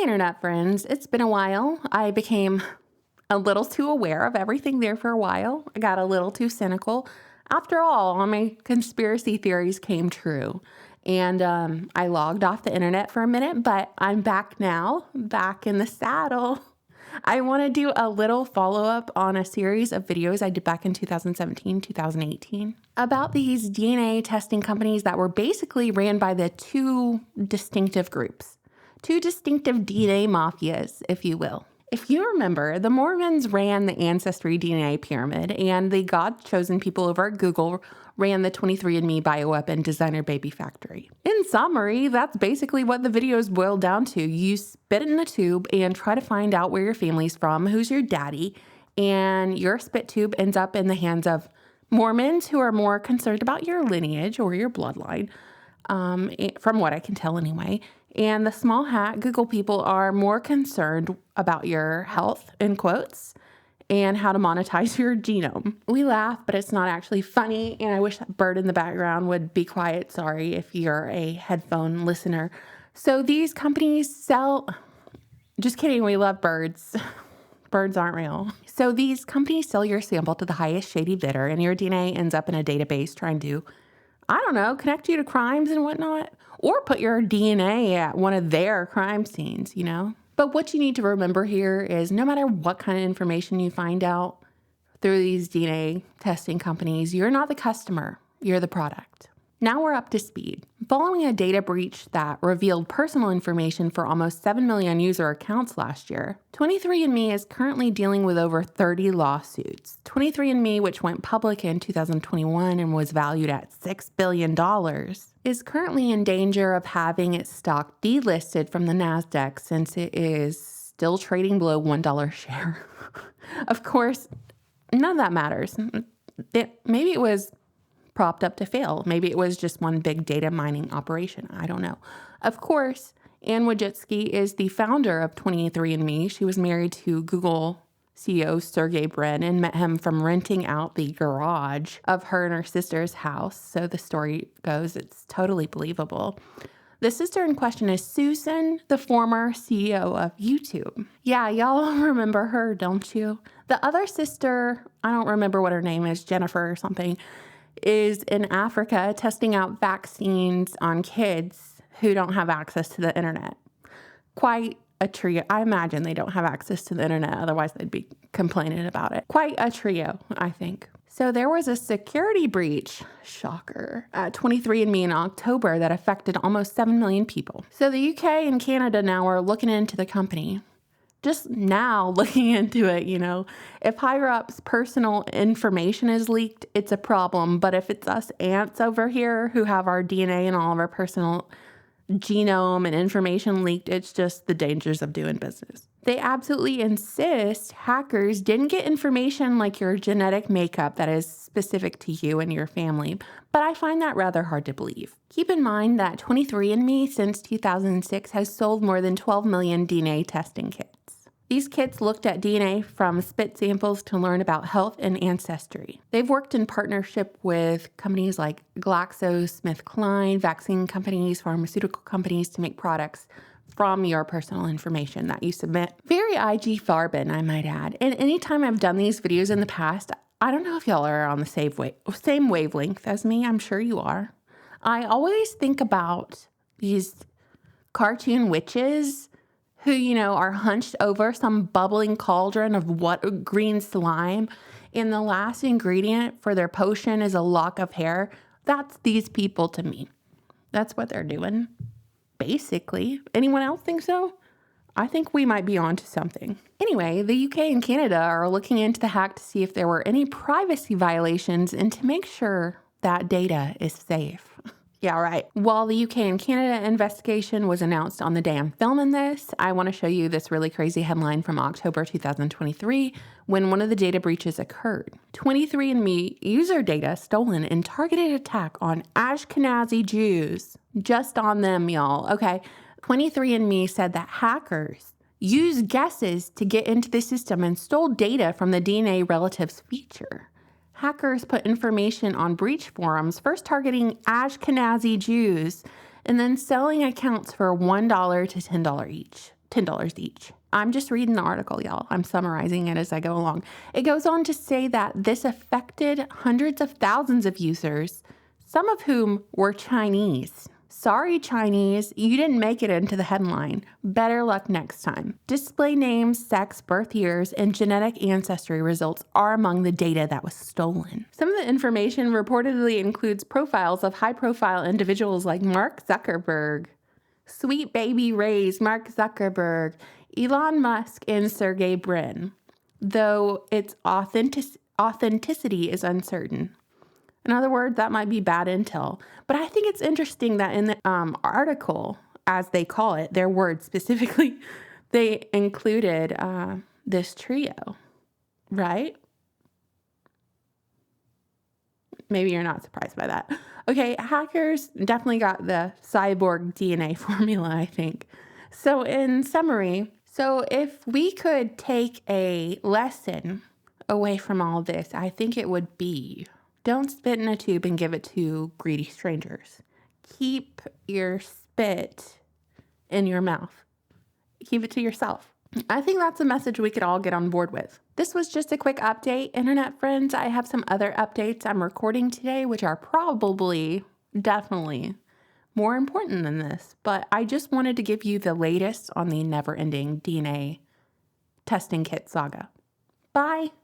Hey, Internet friends. It's been a while. I became a little too aware of everything there for a while. I got a little too cynical. After all my conspiracy theories came true. And I logged off the internet for a minute, but I'm back now, back in the saddle. I want to do a little follow-up on a series of videos I did back in 2017, 2018 about these DNA testing companies that were basically ran by the two distinctive groups. Two distinctive DNA mafias, if you will. If you remember, the Mormons ran the Ancestry DNA pyramid, and the God-chosen people over at Google ran the 23andMe bioweapon designer baby factory. In summary, that's basically what the videos boil down to. You spit it in a tube and try to find out where your family's from, who's your daddy, and your spit tube ends up in the hands of Mormons who are more concerned about your lineage or your bloodline, from what I can tell anyway. And the small hat Google people are more concerned about your health, in quotes, and how to monetize your genome. We laugh, but it's not actually funny, and I wish that bird in the background would be quiet. Sorry if you're a headphone listener. So these companies sell... Just kidding, we love birds. Birds aren't real. So these companies sell your sample to the highest shady bidder, and your DNA ends up in a database trying to, I don't know, connect you to crimes and whatnot, or put your DNA at one of their crime scenes, you know? But what you need to remember here is no matter what kind of information you find out through these DNA testing companies, you're not the customer, you're the product. Now we're up to speed. Following a data breach that revealed personal information for almost 7 million user accounts last year, 23andMe is currently dealing with over 30 lawsuits. 23andMe, which went public in 2021 and was valued at $6 billion, is currently in danger of having its stock delisted from the NASDAQ since it is still trading below $1 a share. Of course, none of that matters. Maybe it was propped up to fail. Maybe it was just one big data mining operation. I don't know. Of course, Anne Wojcicki is the founder of 23andMe. She was married to Google CEO Sergey Brin and met him from renting out the garage of her and her sister's house. So the story goes, it's totally believable. The sister in question is Susan, the former CEO of YouTube. Yeah, y'all remember her, don't you? The other sister, I don't remember what her name is, Jennifer or something, is in Africa testing out vaccines on kids who don't have access to the internet. Quite a trio. I imagine they don't have access to the internet, otherwise they'd be complaining about it. Quite a trio, I think. So there was a security breach, shocker, at 23andMe in October that affected almost 7 million people. So the UK and Canada now are looking into the company. Just now looking into it, you know, if higher ups' personal information is leaked, it's a problem. But if it's us ants over here who have our DNA and all of our personal genome and information leaked, it's just the dangers of doing business. They absolutely insist hackers didn't get information like your genetic makeup that is specific to you and your family, but I find that rather hard to believe. Keep in mind that 23andMe since 2006 has sold more than 12 million DNA testing kits. These kits looked at DNA from spit samples to learn about health and ancestry. They've worked in partnership with companies like GlaxoSmithKline, vaccine companies, pharmaceutical companies to make products from your personal information that you submit. Very IG Farben, I might add. And anytime I've done these videos in the past, I don't know if y'all are on the same wavelength as me. I'm sure you are. I always think about these cartoon witches who, you know, are hunched over some bubbling cauldron of what green slime, and the last ingredient for their potion is a lock of hair. That's these people to me. That's what they're doing, basically. Anyone else think so? I think we might be onto something. Anyway, the UK and Canada are looking into the hack to see if there were any privacy violations and to make sure that data is safe. Yeah, right. While the UK and Canada investigation was announced on the day I'm filming this, I want to show you this really crazy headline from October 2023 when one of the data breaches occurred. 23andMe user data stolen in targeted attack on Ashkenazi Jews. Just on them, y'all. Okay, 23andMe said that hackers used guesses to get into the system and stole data from the DNA relatives feature. Hackers put information on breach forums, first targeting Ashkenazi Jews, and then selling accounts for $1 to $10 each. $10 each. I'm just reading the article, y'all. I'm summarizing it as I go along. It goes on to say that this affected hundreds of thousands of users, some of whom were Chinese. Sorry, Chinese, you didn't make it into the headline. Better luck next time. Display names, sex, birth years, and genetic ancestry results are among the data that was stolen. Some of the information reportedly includes profiles of high-profile individuals like Mark Zuckerberg, Sweet Baby Ray's Mark Zuckerberg, Elon Musk, and Sergey Brin, though its authenticity is uncertain. In other words, that might be bad intel. But I think it's interesting that in the article, as they call it, their words specifically, they included this trio, right? Maybe you're not surprised by that. Okay, hackers definitely got the cyborg DNA formula, I think. So in summary, if we could take a lesson away from all this, I think it would be: don't spit in a tube and give it to greedy strangers. Keep your spit in your mouth. Keep it to yourself. I think that's a message we could all get on board with. This was just a quick update, internet friends. I have some other updates I'm recording today, which are definitely more important than this. But I just wanted to give you the latest on the never-ending DNA testing kit saga. Bye.